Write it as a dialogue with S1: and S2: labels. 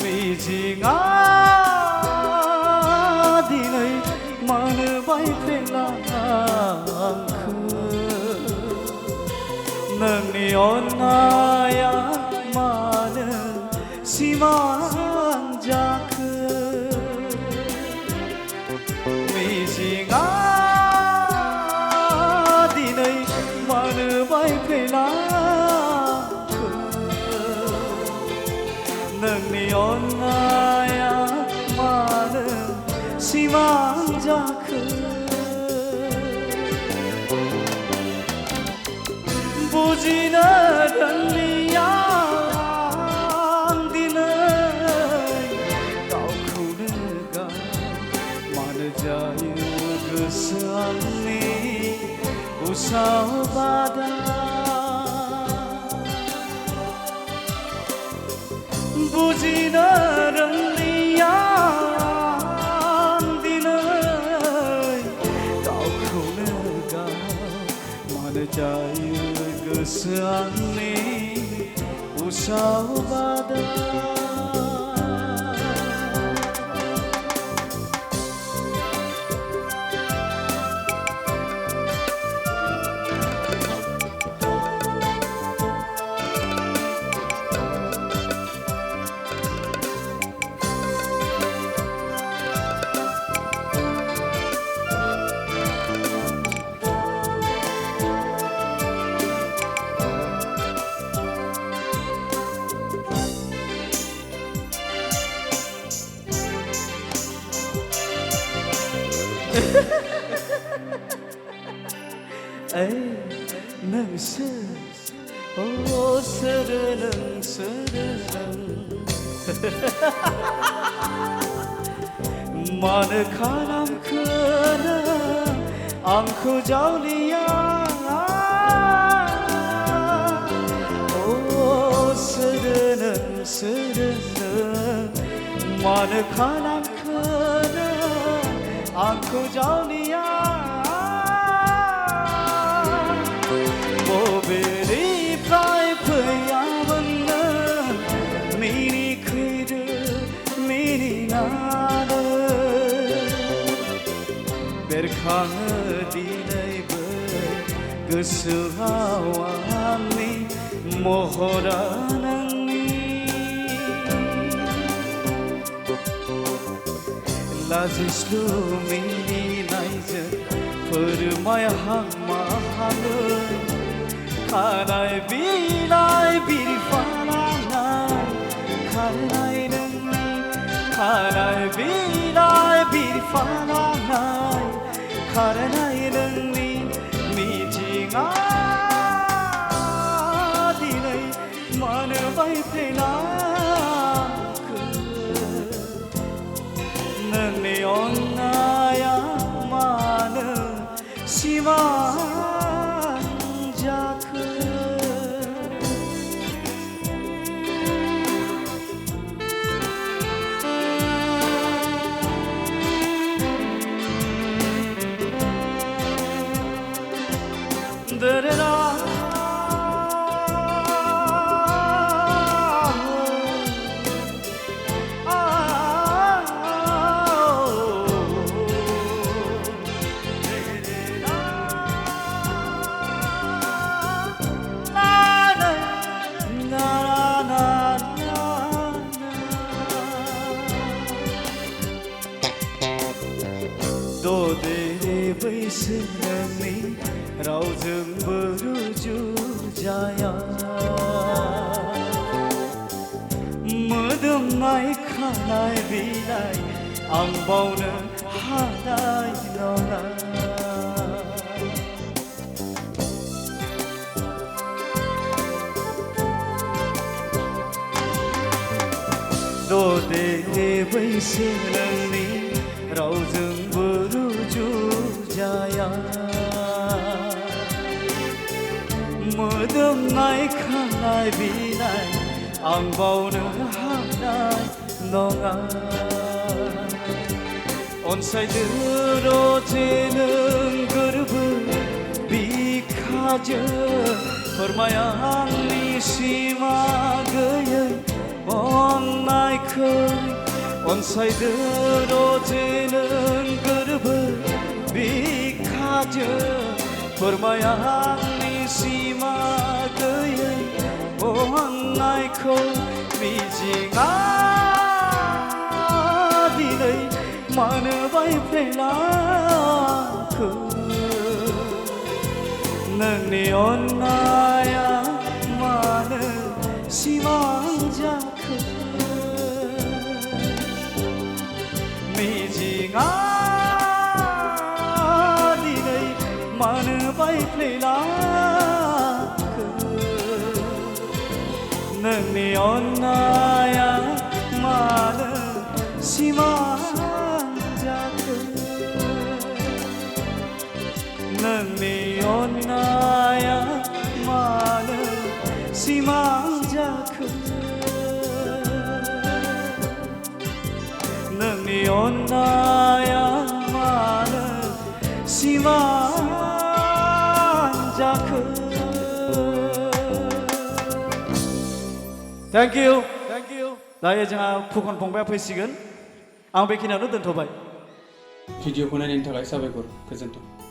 S1: मिजिङा दिनै मोनबाय फेरला आंखौ नोंनि अननाया मानो सिमां जाखो मिजिङा दिनै मोनबाय फेरला नोंनि अननाया मानो सिमां जाखो बुजिनो रोंलिया आं दिनै गावखौनो गाव मानो जायो गोसो आंनि उसाव बादा बुजिनो रोंलिया आं दिनै गावखौनो गाव मानो जायो गोसो आंनि उसाव बादा नोंसोर मानो खालामखो नों आंखौ जावलिया नोंसोर मानो खालामखो नों आंखौ जावलिया बबेनिफ्राय फैयामोन नों मिनिखैदो मिनिनानै बेरखाङो दिनैबो गोसोआव आंनि महरा नोंनि लाजिस्लु मिनिनायजों फोरमायहां माहाङै खानाय बिलाइ बिरफानाय खारनाय नोंनि खानाय बिलाइ बिरफानाय खारनाय नोंनि मिजिङा दिनै मोनबाय फेरला नोंनि अननाया मानो सिमां जाखो ददे बैसो नोंनि रावजोंबो रुजुजाया मोदोमनाय खानाय बिलाइ आं बावनो हानाय नङा ददे बैसो नोंनि रावजोंबो रुजुजाया मोदोमनाय खानाय बिनाय आं बावनो हानाय नङा अनसायदो रजे नों गोरबो बिखाजों फोरमाय आंनि सिमा गैयै अननायखौ अनसायदो रजे नों गोरबो बिखाजों फोरमाय आंनि सिमा गैयै अननायखौ मिजिंआ दिनै मानो बायफ्लेलाखो नोंनि अननाया मानो सिमां जाखो मिजिंआ दिनै मानो बायफ्लेलाखो नोंनि अननाया मानो सिमां जाखो नोंनि अननाया मानो सिमां जाखो नोंनि अननाया मानो सिमां जाखो थेंक इउ दायो जोंहा फुकन फंबाया फैसिगोन आं बेखिनियावनो दोनथ'बाय
S2: भिडिअखौ नायनायनि थाखाय साबायखर गोजोन्थों